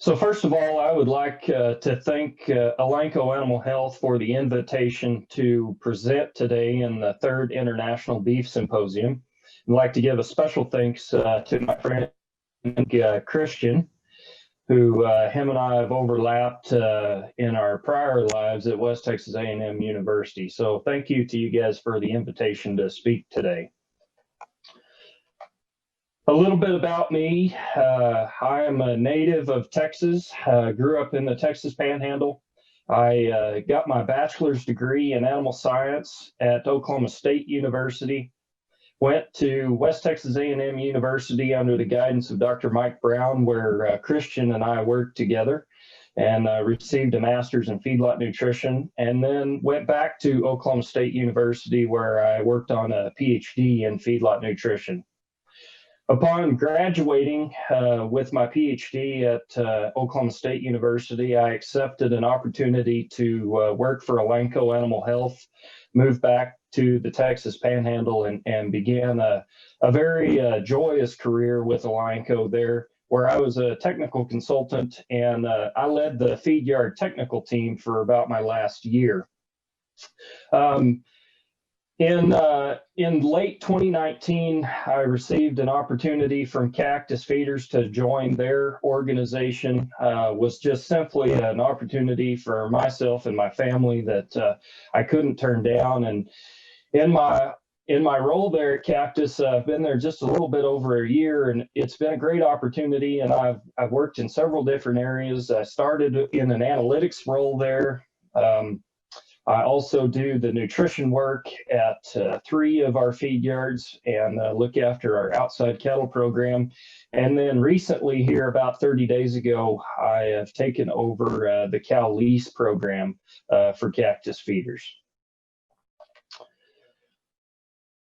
So first of all, I would like to thank Elanco Animal Health for the invitation to present today in the third International Beef Symposium. I'd like to give a special thanks to my friend Christian, who him and I have overlapped in our prior lives at West Texas A&M University. So thank you to you guys for the invitation to speak today. A little bit about me. I am a native of Texas, grew up in the Texas Panhandle. I got my bachelor's degree in animal science at Oklahoma State University. Went to West Texas A&M University under the guidance of Dr. Mike Brown, where Christian and I worked together, and received a master's in feedlot nutrition, and then went back to Oklahoma State University, where I worked on a PhD in feedlot nutrition. Upon graduating with my PhD at Oklahoma State University, I accepted an opportunity to work for Elanco Animal Health, moved back to the Texas Panhandle, and began a very joyous career with Elanco there, where I was a technical consultant, and I led the feed yard technical team for about my last year. In late 2019, I received an opportunity from Cactus Feeders to join their organization. Was just simply an opportunity for myself and my family that I couldn't turn down. And in my role there at Cactus, I've been there just a little bit over a year, and it's been a great opportunity. And I've worked in several different areas. I started in an analytics role there. I also do the nutrition work at 3 of our feed yards and look after our outside cattle program. And then recently here, about 30 days ago, I have taken over the cow lease program for Cactus Feeders.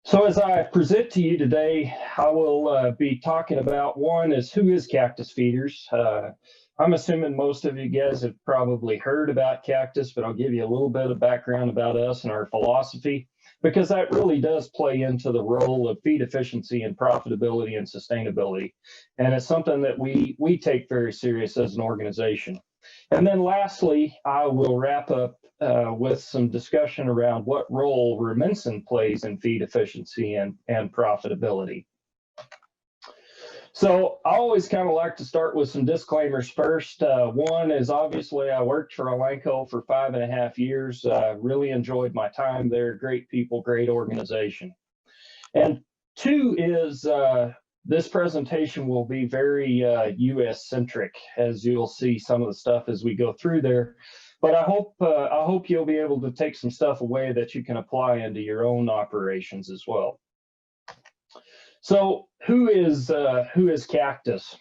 So as I present to you today, I will be talking about, one is, who is Cactus Feeders? I'm assuming most of you guys have probably heard about Cactus, but I'll give you a little bit of background about us and our philosophy, because that really does play into the role of feed efficiency and profitability and sustainability. And it's something that we take very serious as an organization. And then lastly, I will wrap up with some discussion around what role Rumensin plays in feed efficiency and profitability. So I always kind of like to start with some disclaimers first. One is, obviously I worked for Elanco for 5.5 years. Really enjoyed my time there. Great people, great organization. And two is this presentation will be very U.S. centric, as you'll see some of the stuff as we go through there. But I hope you'll be able to take some stuff away that you can apply into your own operations as well. So who is Cactus?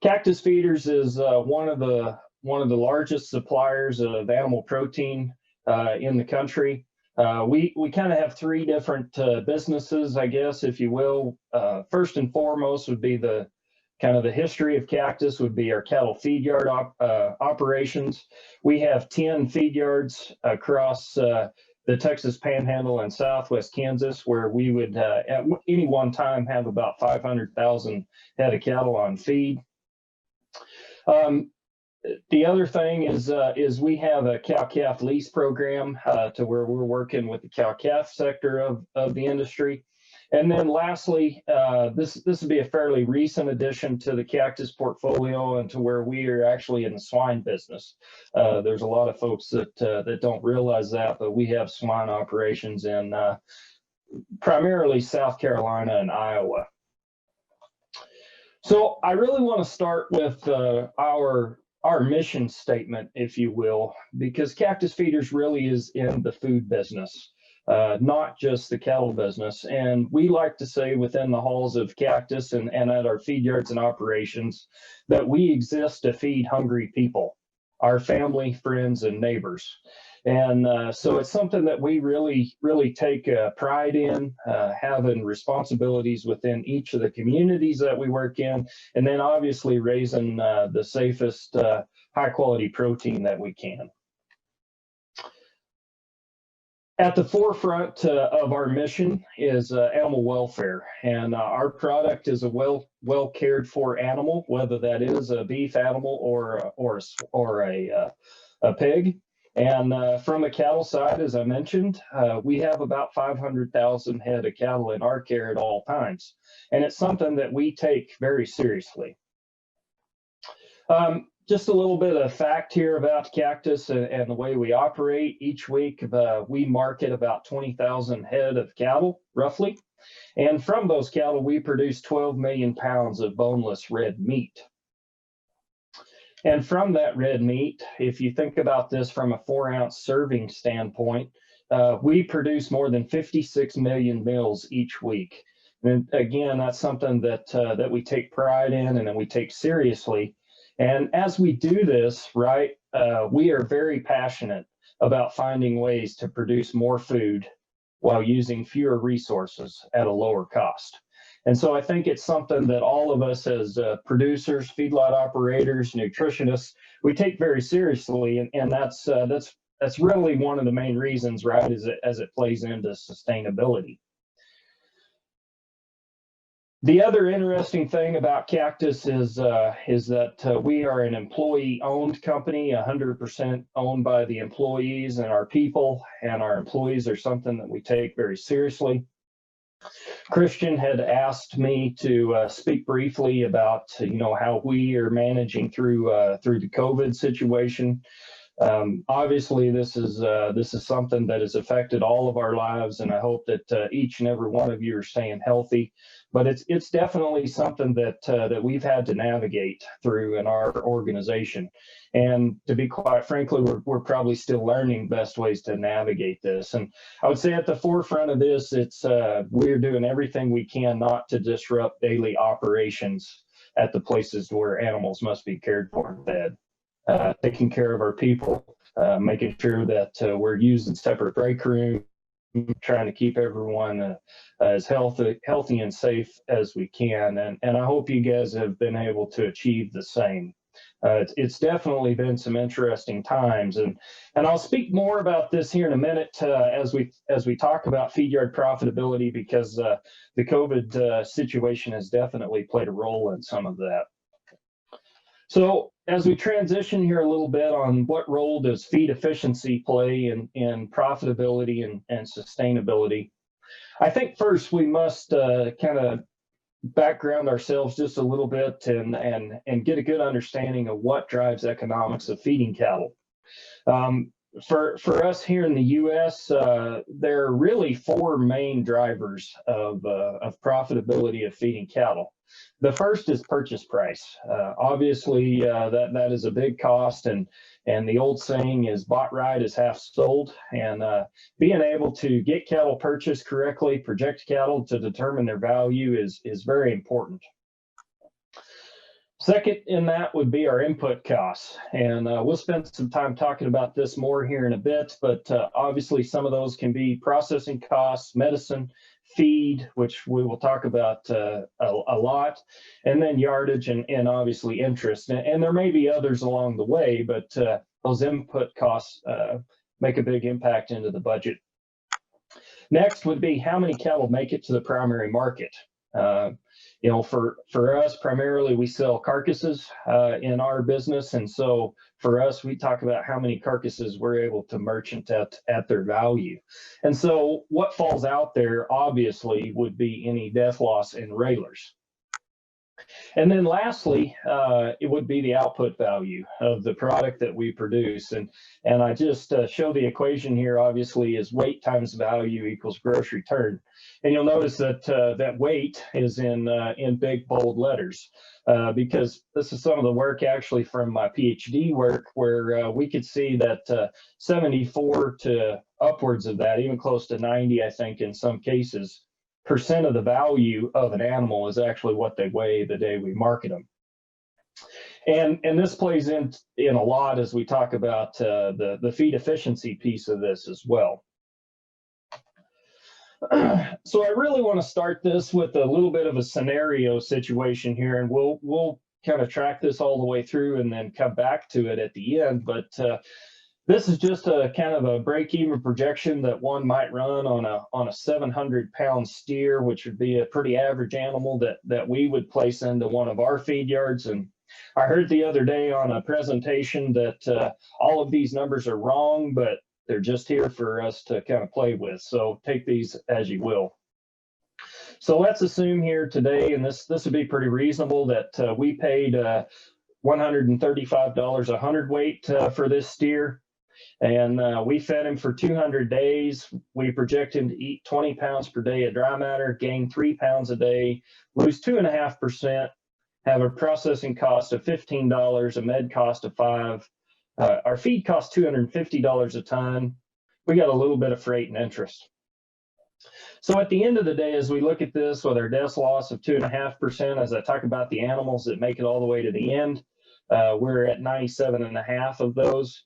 Cactus Feeders is one of the largest suppliers of animal protein in the country. We kind of have 3 different businesses, I guess, if you will. First and foremost would be the history of Cactus would be our cattle feed yard operations. We have 10 feed yards across the Texas Panhandle and Southwest Kansas, where we would at any one time have about 500,000 head of cattle on feed. The other thing is we have a cow-calf lease program to where we're working with the cow-calf sector of the industry. And then lastly, this would be a fairly recent addition to the Cactus portfolio, and to where we are actually in the swine business. There's a lot of folks that don't realize that, but we have swine operations in primarily South Carolina and Iowa. So I really want to start with our mission statement, if you will, because Cactus Feeders really is in the food business. Not just the cattle business. And we like to say within the halls of Cactus and at our feed yards and operations that we exist to feed hungry people, our family, friends, and neighbors. And so it's something that we really take pride in, having responsibilities within each of the communities that we work in, and then obviously raising the safest, high quality protein that we can. At the forefront of our mission is animal welfare, and our product is a well cared for animal, whether that is a beef animal or a pig. And from the cattle side, as I mentioned, we have about 500,000 head of cattle in our care at all times, and it's something that we take very seriously. Just a little bit of fact here about Cactus and the way we operate. Each week, we market about 20,000 head of cattle, roughly. And from those cattle, we produce 12 million pounds of boneless red meat. And from that red meat, if you think about this from a 4-ounce serving standpoint, we produce more than 56 million meals each week. And again, that's something that we take pride in and that we take seriously. And as we do this, right, we are very passionate about finding ways to produce more food while using fewer resources at a lower cost. And so I think it's something that all of us as producers, feedlot operators, nutritionists, we take very seriously. And that's really one of the main reasons, right, as it plays into sustainability. The other interesting thing about Cactus is that we are an employee-owned company, 100% owned by the employees and our people, and our employees are something that we take very seriously. Christian had asked me to speak briefly about, how we are managing through the COVID situation. Obviously, this is something that has affected all of our lives, and I hope that each and every one of you are staying healthy. But it's definitely something that we've had to navigate through in our organization. And to be quite frankly, we're probably still learning best ways to navigate this. And I would say at the forefront of this, we're doing everything we can not to disrupt daily operations at the places where animals must be cared for and fed. Taking care of our people, making sure that we're using separate break rooms, trying to keep everyone as healthy and safe as we can. And I hope you guys have been able to achieve the same. It's definitely been some interesting times, and I'll speak more about this here in a minute as we talk about feed yard profitability, because the COVID situation has definitely played a role in some of that. So as we transition here a little bit on what role does feed efficiency play in profitability and sustainability, I think first we must kind of background ourselves just a little bit and get a good understanding of what drives economics of feeding cattle. For us here in the U.S., there are really 4 main drivers of profitability of feeding cattle. The first is purchase price. Obviously, that is a big cost, and the old saying is bought right is half sold. And being able to get cattle purchased correctly, project cattle to determine their value is very important. Second in that would be our input costs, and we'll spend some time talking about this more here in a bit, but obviously some of those can be processing costs, medicine, feed, which we will talk about a lot, and then yardage and obviously interest. And there may be others along the way, but those input costs make a big impact into the budget. Next would be how many cattle make it to the primary market. For us, primarily we sell carcasses in our business, and so for us, we talk about how many carcasses we're able to merchant at their value. And so what falls out there, obviously, would be any death loss in railers. And then lastly, it would be the output value of the product that we produce. And I just show the equation here, obviously, is weight times value equals gross return. And you'll notice that that weight is in big, bold letters, because this is some of the work actually from my PhD work, where we could see that 74 to upwards of that, even close to 90, I think, in some cases, % of the value of an animal is actually what they weigh the day we market them. And this plays in a lot as we talk about the feed efficiency piece of this as well. So I really want to start this with a little bit of a scenario situation here, and we'll kind of track this all the way through and then come back to it at the end. But This is just a kind of a break-even projection that one might run on a 700-pound steer, which would be a pretty average animal that we would place into one of our feed yards. And I heard the other day on a presentation that all of these numbers are wrong, but they're just here for us to kind of play with. So take these as you will. So let's assume here today, and this would be pretty reasonable, that we paid $135 a hundredweight for this steer. And we fed him for 200 days. We project him to eat 20 pounds per day of dry matter, gain 3 pounds a day, lose 2.5%, have a processing cost of $15, a med cost of $5. Our feed costs $250 a ton. We got a little bit of freight and interest. So at the end of the day, as we look at this with our death loss of 2.5%, as I talk about the animals that make it all the way to the end, we're at 97.5 of those.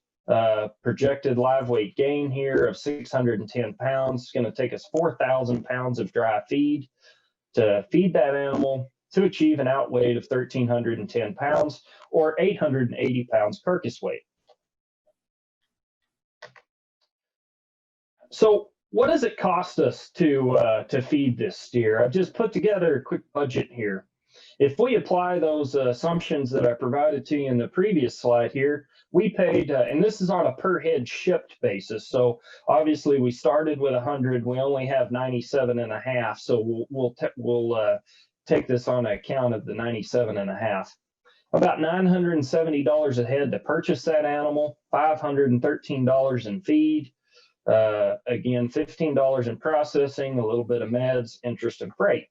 Projected live weight gain here of 610 pounds. It's going to take us 4,000 pounds of dry feed to feed that animal to achieve an out weight of 1,310 pounds or 880 pounds carcass weight. So what does it cost us to feed this steer? I've just put together a quick budget here. If we apply those assumptions that I provided to you in the previous slide here, we paid, and this is on a per head shipped basis. So obviously we started with 100, we only have 97.5. So we'll take this on account of the 97.5. About $970 a head to purchase that animal, $513 in feed, again, $15 in processing, a little bit of meds, interest, and freight.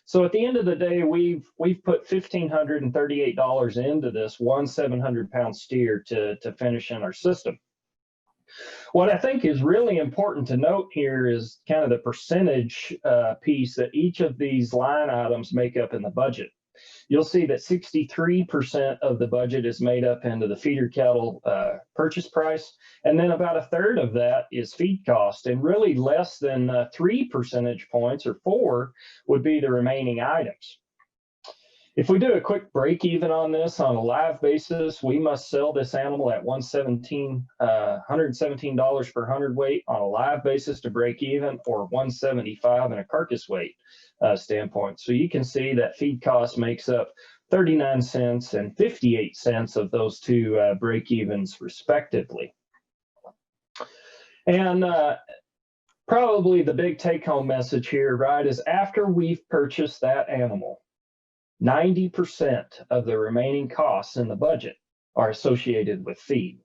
So at the end of the day, we've put $1,538 into this 700-pound steer to finish in our system. What I think is really important to note here is kind of the percentage piece that each of these line items make up in the budget. You'll see that 63% of the budget is made up into the feeder cattle purchase price, and then about a third of that is feed cost, and really less than 3 percentage points, or 4, would be the remaining items. If we do a quick break even on this on a live basis, we must sell this animal at $117 per hundredweight on a live basis to break even, or $175 in a carcass weight standpoint. So you can see that feed cost makes up 39 cents and 58 cents of those two break evens respectively. And probably the big take home message here, right, is after we've purchased that animal, 90% of the remaining costs in the budget are associated with feed.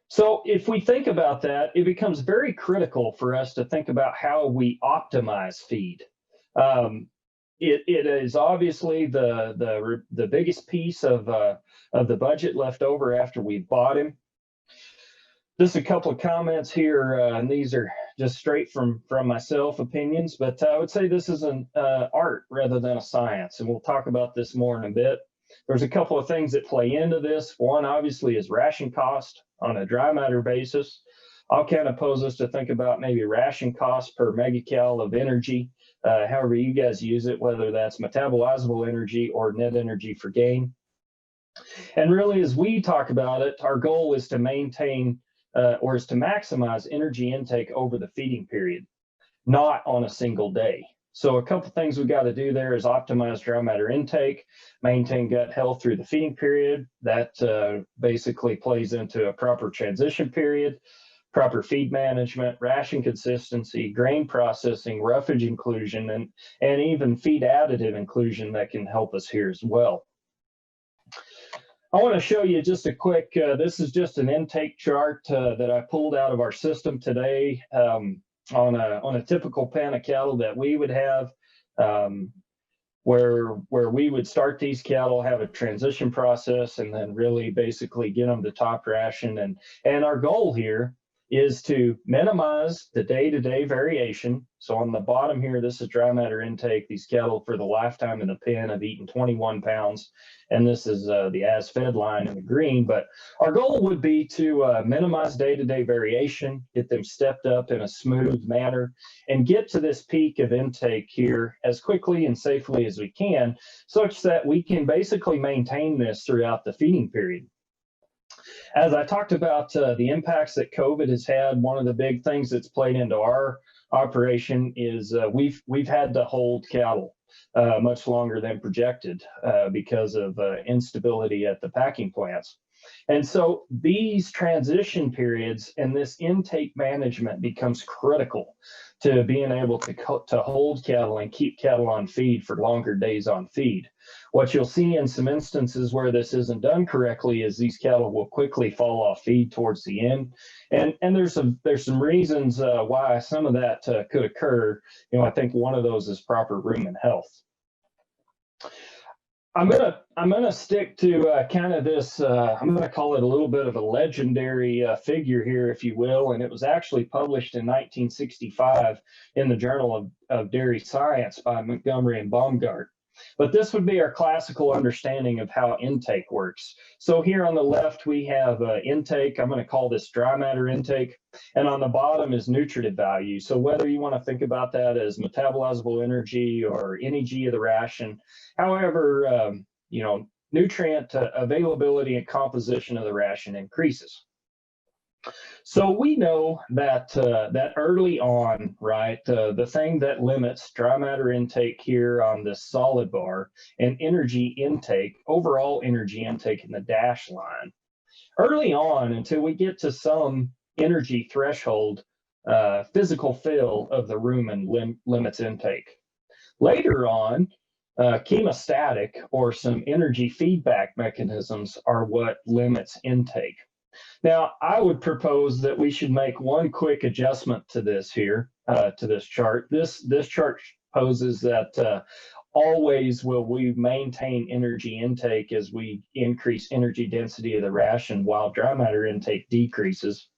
So if we think about that, it becomes very critical for us to think about how we optimize feed. It is obviously the biggest piece of the budget left over after we've bought him. Just a couple of comments here, and these are just straight from myself opinions, but I would say this is an art rather than a science, and we'll talk about this more in a bit. There's a couple of things that play into this. One, obviously, is ration cost on a dry matter basis. I'll kind of pose us to think about maybe ration cost per megacal of energy, however you guys use it, whether that's metabolizable energy or net energy for gain. And really, as we talk about it, our goal is to maintain or is to maximize energy intake over the feeding period, not on a single day. So a couple things we've got to do there is optimize dry matter intake, maintain gut health through the feeding period. That basically plays into a proper transition period, proper feed management, ration consistency, grain processing, roughage inclusion, and even feed additive inclusion that can help us here as well. I want to show you just a quick, this is just an intake chart that I pulled out of our system today on a typical pen of cattle that we would have, where we would start these cattle, have a transition process, and then really basically get them to top ration. And our goal here is to minimize the day-to-day variation. So on the bottom here, this is dry matter intake. These cattle for the lifetime in the pen have eaten 21 pounds. And this is the as-fed line in the green. But our goal would be to minimize day-to-day variation, get them stepped up in a smooth manner, and get to this peak of intake here as quickly and safely as we can, such that we can basically maintain this throughout the feeding period. As I talked about the impacts that COVID has had, one of the big things that's played into our operation is we've had to hold cattle much longer than projected because of instability at the packing plants. And so these transition periods and this intake management becomes critical to being able to hold cattle and keep cattle on feed for longer days on feed. What you'll see in some instances where this isn't done correctly is these cattle will quickly fall off feed towards the end. And there's some reasons why some of that could occur. You know, I think one of those is proper rumen health. I'm gonna stick to kind of this. I'm gonna call it a little bit of a legendary figure here, if you will, and it was actually published in 1965 in the Journal of Dairy Science by Montgomery and Baumgart. But this would be our classical understanding of how intake works. So here on the left, we have intake. I'm going to call this dry matter intake. And on the bottom is nutritive value. So whether you want to think about that as metabolizable energy or NEG of the ration, however, you know, nutrient availability and composition of the ration increases. So we know that that early on, right, the thing that limits dry matter intake here on this solid bar and energy intake, overall energy intake in the dash line, early on until we get to some energy threshold, physical fill of the rumen limits intake. Later on, chemostatic or some energy feedback mechanisms are what limits intake. Now, I would propose that we should make one quick adjustment to this here, to this chart. This chart poses that always will we maintain energy intake as we increase energy density of the ration while dry matter intake decreases.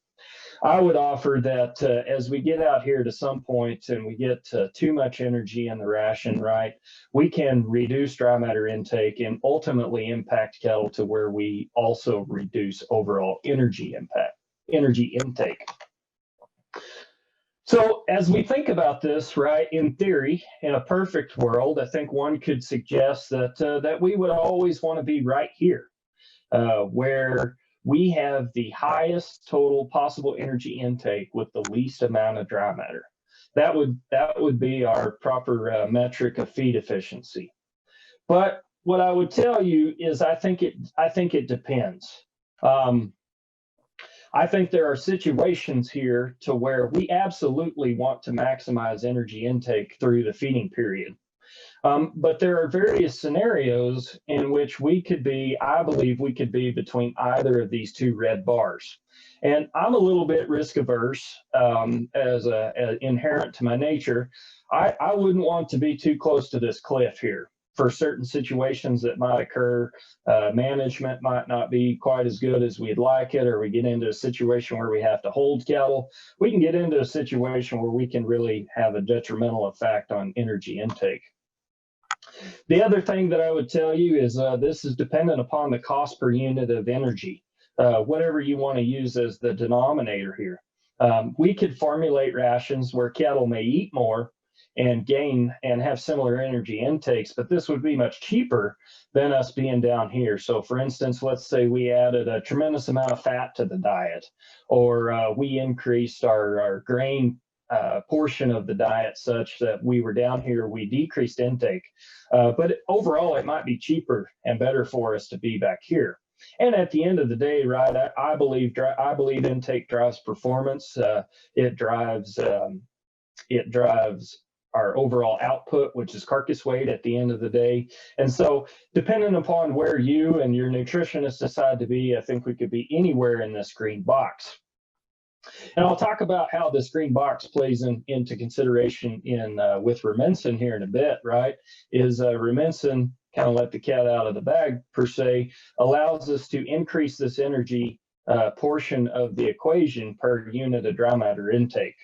I would offer that as we get out here to some point and we get too much energy in the ration, right, we can reduce dry matter intake and ultimately impact cattle to where we also reduce overall energy intake. So as we think about this, right, in theory, in a perfect world, I think one could suggest that that we would always want to be right here, where we have the highest total possible energy intake with the least amount of dry matter. That would be our proper metric of feed efficiency. But what I would tell you is I think it depends. I think there are situations here to where we absolutely want to maximize energy intake through the feeding period. But there are various scenarios in which we could be, I believe we could be between either of these two red bars. And I'm a little bit risk averse as inherent to my nature. I wouldn't want to be too close to this cliff here. For certain situations that might occur, management might not be quite as good as we'd like it, or we get into a situation where we have to hold cattle. We can get into a situation where we can really have a detrimental effect on energy intake. The other thing that I would tell you is this is dependent upon the cost per unit of energy, whatever you want to use as the denominator here. We could formulate rations where cattle may eat more and gain and have similar energy intakes, but this would be much cheaper than us being down here. So for instance, let's say we added a tremendous amount of fat to the diet, or we increased our grain portion of the diet such that we were down here, we decreased intake. But overall, it might be cheaper and better for us to be back here. And at the end of the day, right, I believe intake drives performance. It drives our overall output, which is carcass weight at the end of the day. And so depending upon where you and your nutritionist decide to be, I think we could be anywhere in this green box. And I'll talk about how this green box plays into consideration with Rumensin here in a bit, right? Is Rumensin, kind of let the cat out of the bag per se, allows us to increase this energy portion of the equation per unit of dry matter intake.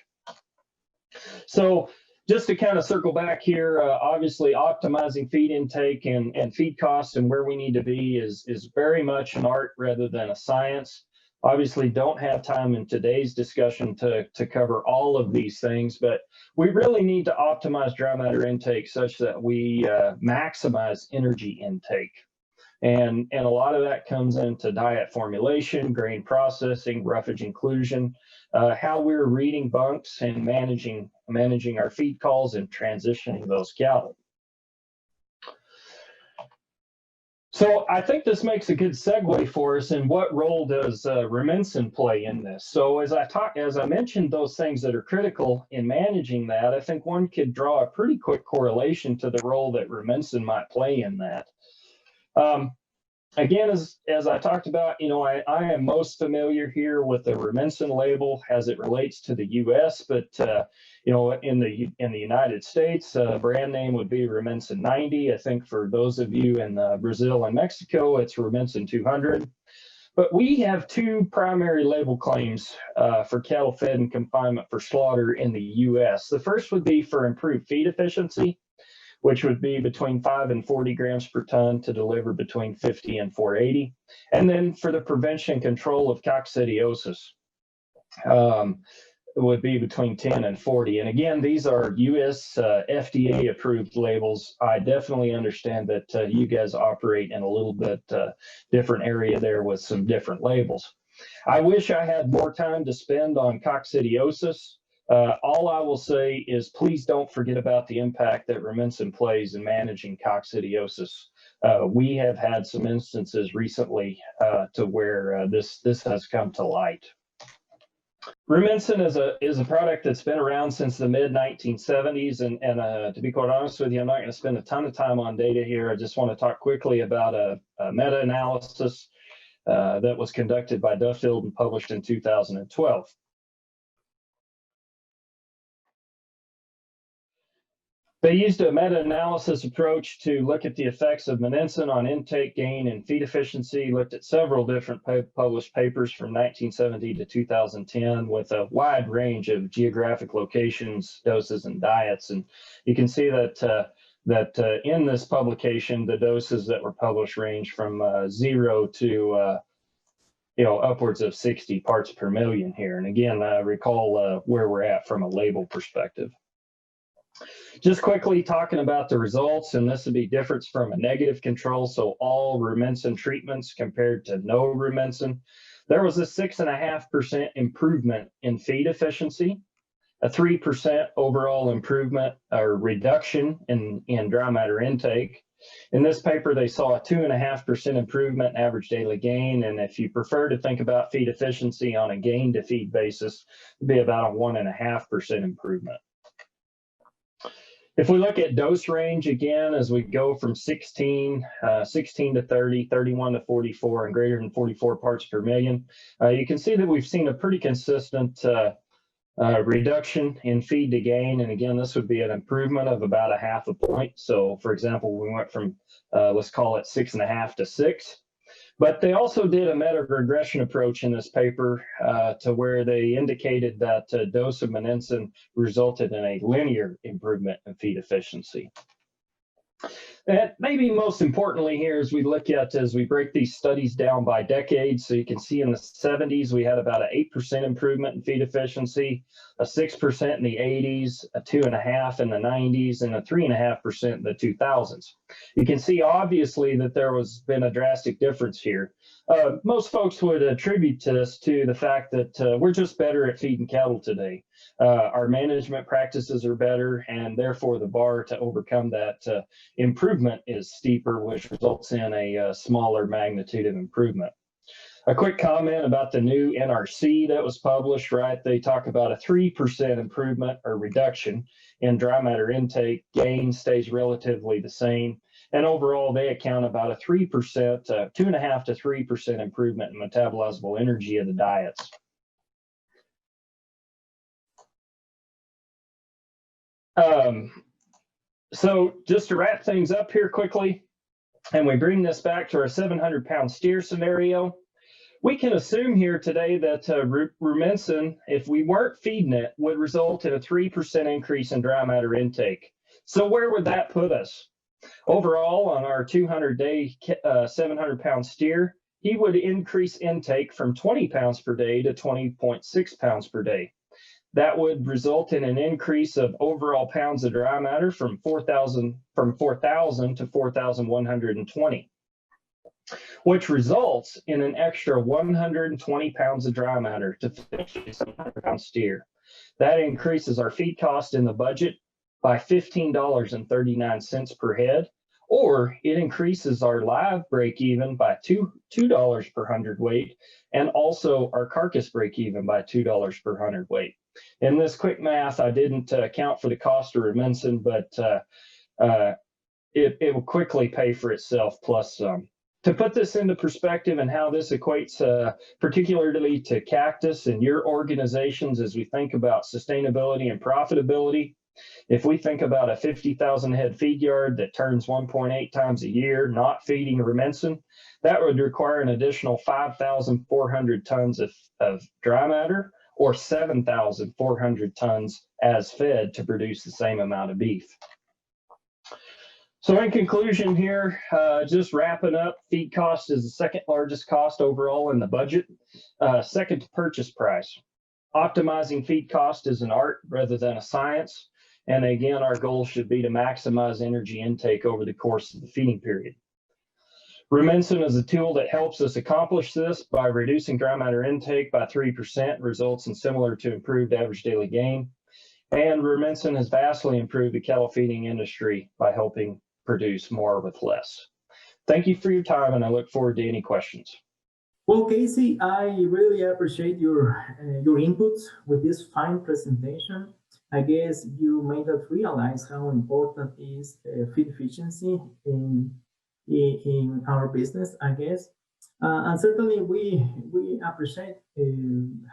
So just to kind of circle back here, obviously optimizing feed intake and feed costs and where we need to be is very much an art rather than a science. Obviously don't have time in today's discussion to cover all of these things, but we really need to optimize dry matter intake such that we maximize energy intake. And a lot of that comes into diet formulation, grain processing, roughage inclusion, how we're reading bunks and managing our feed calls and transitioning those cattle. So I think this makes a good segue for us. And what role does Rumensin play in this? So as I mentioned, those things that are critical in managing that, I think one could draw a pretty quick correlation to the role that Rumensin might play in that. Again, as I talked about, I am most familiar here with the Rumensin label as it relates to the U.S., but in the United States, brand name would be Rumensin 90. I think for those of you in Brazil and Mexico, it's Rumensin 200. But we have two primary label claims for cattle fed in confinement for slaughter in the U.S. The first would be for improved feed efficiency, which would be between 5 and 40 grams per ton to deliver between 50 and 480. And then for the prevention and control of coccidiosis, it would be between 10 and 40. And again, these are US FDA approved labels. I definitely understand that you guys operate in a little bit different area there with some different labels. I wish I had more time to spend on coccidiosis. All I will say is please don't forget about the impact that Rumensin plays in managing coccidiosis. We have had some instances recently to where this has come to light. Rumensin is a product that's been around since the mid-1970s, and to be quite honest with you, I'm not going to spend a ton of time on data here. I just want to talk quickly about a meta-analysis that was conducted by Duffield and published in 2012. They used a meta-analysis approach to look at the effects of Rumensin on intake gain and feed efficiency, looked at several different published papers from 1970 to 2010 with a wide range of geographic locations, doses, and diets. And you can see that in this publication, the doses that were published range from 0 to upwards of 60 parts per million here. And again, recall where we're at from a label perspective. Just quickly talking about the results, and this would be difference from a negative control, so all Rumensin treatments compared to no Rumensin. There was a 6.5% improvement in feed efficiency, a 3% overall improvement or reduction in dry matter intake. In this paper, they saw a 2.5% improvement in average daily gain, and if you prefer to think about feed efficiency on a gain to feed basis, it'd be about a 1.5% improvement. If we look at dose range again, as we go from 16 to 30, 31 to 44, and greater than 44 parts per million, you can see that we've seen a pretty consistent reduction in feed to gain. And again, this would be an improvement of about 0.5 point. So for example, we went from, let's call it 6.5 to 6. But they also did a meta-regression approach in this paper to where they indicated that a dose of Rumensin resulted in a linear improvement in feed efficiency. And maybe most importantly here, as we break these studies down by decades, so you can see in the 70s, we had about an 8% improvement in feed efficiency, a 6% in the 80s, a 2.5% in the 90s, and a 3.5% in the 2000s. You can see obviously that there was been a drastic difference here. Most folks would attribute this to the fact that we're just better at feeding cattle today. Our management practices are better, and therefore the bar to overcome that improvement is steeper, which results in a smaller magnitude of improvement. A quick comment about the new NRC that was published, right? They talk about a 3% improvement or reduction in dry matter intake. Gain stays relatively the same. And overall, they account about a 3%, 2.5 to 3% improvement in metabolizable energy of the diets. So just to wrap things up here quickly, and we bring this back to our 700-pound steer scenario, we can assume here today that Rumensin, if we weren't feeding it, would result in a 3% increase in dry matter intake. So where would that put us? Overall, on our 200-day 700-pound steer, he would increase intake from 20 pounds per day to 20.6 pounds per day. That would result in an increase of overall pounds of dry matter from 4,000 to 4,120. which results in an extra 120 pounds of dry matter to finish a 700-pound steer. That increases our feed cost in the budget by $15.39 per head, or it increases our live break-even by $2 per hundredweight, and also our carcass break-even by $2 per hundredweight. In this quick math, I didn't account for the cost of Rumensin, but it will quickly pay for itself plus some. To put this into perspective and how this equates particularly to Cactus and your organizations as we think about sustainability and profitability, if we think about a 50,000 head feed yard that turns 1.8 times a year, not feeding Rumensin, that would require an additional 5,400 tons of dry matter, or 7,400 tons as fed to produce the same amount of beef. So in conclusion here, just wrapping up, feed cost is the second largest cost overall in the budget, second to purchase price. Optimizing feed cost is an art rather than a science. And again, our goal should be to maximize energy intake over the course of the feeding period. Rumensin is a tool that helps us accomplish this by reducing dry matter intake by 3%, results in similar to improved average daily gain. And Rumensin has vastly improved the cattle feeding industry by helping produce more with less. Thank you for your time, and I look forward to any questions. Well, Casey, I really appreciate your inputs with this fine presentation. I guess you made us realize how important is feed efficiency in our business, I guess. And certainly we appreciate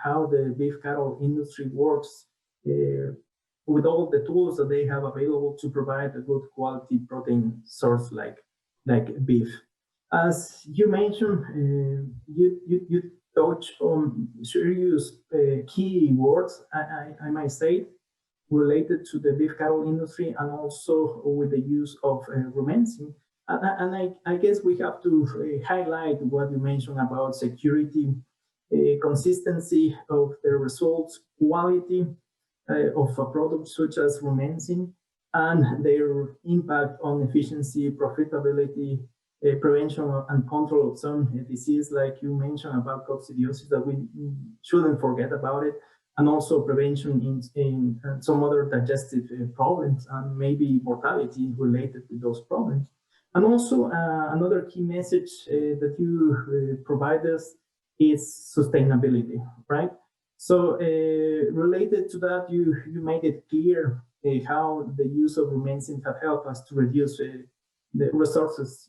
how the beef cattle industry works with all the tools that they have available to provide a good quality protein source like beef. As you mentioned, you touch on serious key words, I might say, related to the beef cattle industry and also with the use of Rumensin. And I guess we have to highlight what you mentioned about security, consistency of the results, quality of a product such as Rumensin, and their impact on efficiency, profitability, prevention and control of some disease, like you mentioned about coccidiosis, that we shouldn't forget about it, and also prevention in some other digestive problems and maybe mortality related to those problems. And also another key message that you provide us is sustainability, right? So related to that, you made it clear how the use of Rumensin have helped us to reduce the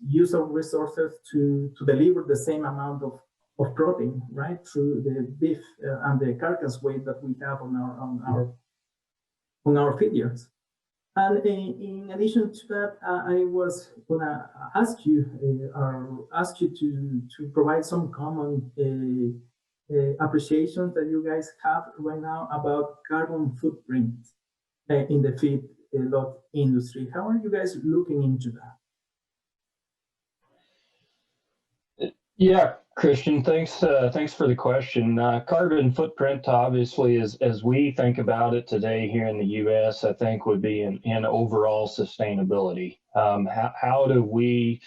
use of resources to deliver the same amount of protein, right, through the beef and the carcass weight that we have on our feed yards. And in addition to that, I was gonna ask you to provide some common appreciation that you guys have right now about carbon footprint in the feedlot industry. How are you guys looking into that? Yeah, Christian, thanks for the question. Carbon footprint, obviously, as we think about it today here in the U.S., I think would be in overall sustainability. How do we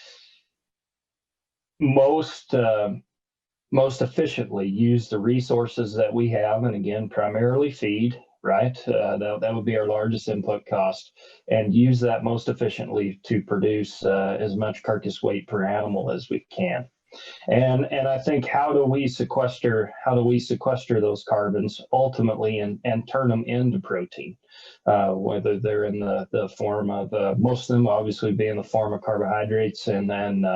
most efficiently use the resources that we have, and again, primarily feed, right? That would be our largest input cost, and use that most efficiently to produce as much carcass weight per animal as we can. And I think how do we sequester those carbons ultimately and turn them into protein, whether they're in the form of most of them obviously be in the form of carbohydrates, and then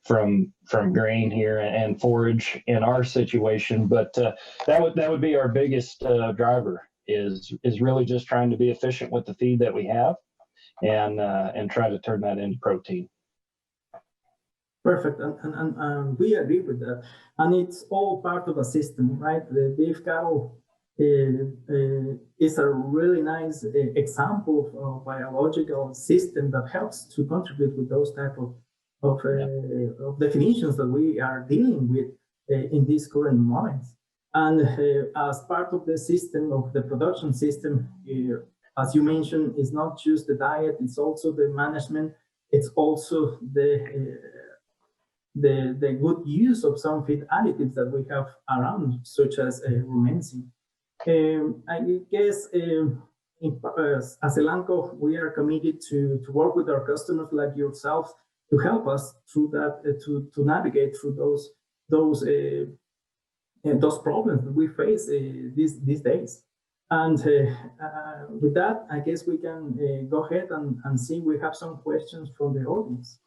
from grain here and forage in our situation. But that would be our biggest driver is really just trying to be efficient with the feed that we have and try to turn that into protein. Perfect, and we agree with that. And it's all part of a system, right? The beef cattle is a really nice example of a biological system that helps to contribute with those type of definitions that we are dealing with in these current moments. And as part of the system, of the production system, as you mentioned, it's not just the diet, it's also the management, it's also the good use of some feed additives that we have around, such as rumensin. I guess as Elanco, we are committed to work with our customers like yourselves to help us through that, to navigate through those problems that we face these days. And with that, I guess we can go ahead and see we have some questions from the audience.